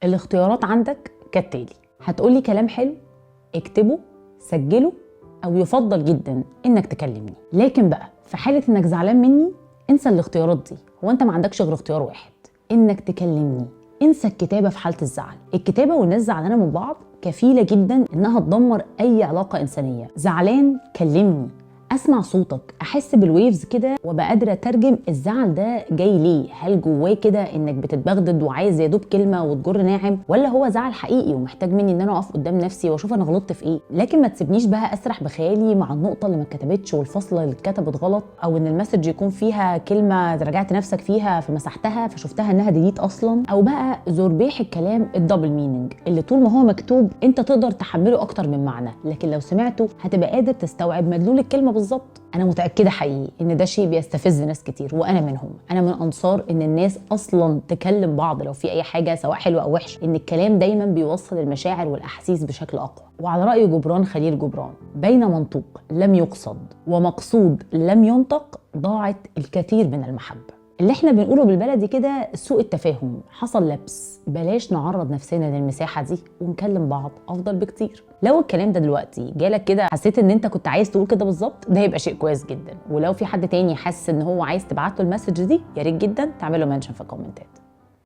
الاختيارات عندك كالتالي. هتقولي كلام حلو، اكتبه، سجله، او يفضل جدا انك تكلمني. لكن بقى في حاله انك زعلان مني انسى الاختيارات دي. هو انت ما عندكش غير اختيار واحد، انك تكلمني. انسى الكتابه في حاله الزعل. الكتابه والناس زعلانه من بعض كفيله جدا انها تدمر اي علاقه انسانيه. زعلان كلمني، اسمع صوتك، احس بالويفز كده وابقى قادره اترجم الزعل ده جاي ليه. هل جواه كده انك بتتبغدد وعايز يا دوب كلمه وتجر ناعم، ولا هو زعل حقيقي ومحتاج مني ان انا اقف قدام نفسي واشوف انا غلطت في ايه؟ لكن ما تسيبنيش بقى اسرح بخيالي مع النقطه اللي ما اتكتبتش والفصله اللي اتكتبت غلط، او ان المسج يكون فيها كلمه رجعت نفسك فيها فمسحتها فشفتها انها ديليت اصلا، او بقى زربيح الكلام الدبل مينينج اللي طول ما هو مكتوب انت تقدر تحمله اكتر من معنى، لكن لو سمعته هتبقى قادر تستوعب مدلول الكلمه بالظبط. انا متاكده حقيقي ان ده شيء بيستفز ناس كتير وانا منهم. انا من انصار ان الناس اصلا تكلم بعض لو في اي حاجه سواء حلوه او وحشه، ان الكلام دايما بيوصل المشاعر والاحاسيس بشكل اقوى. وعلى راي جبران خليل جبران، بين منطوق لم يقصد ومقصود لم ينطق ضاعت الكثير من المحبه. اللي احنا بنقوله بالبلدي كده سوء التفاهم، حصل لبس، بلاش نعرض نفسنا للمساحه دي ونكلم بعض افضل بكتير. لو الكلام ده دلوقتي جالك كده حسيت ان انت كنت عايز تقول كده بالظبط، ده يبقى شيء كويس جدا. ولو في حد تاني حاسس ان هو عايز تبعت له المسج دي، يا ريت جدا تعمله منشن في الكومنتات.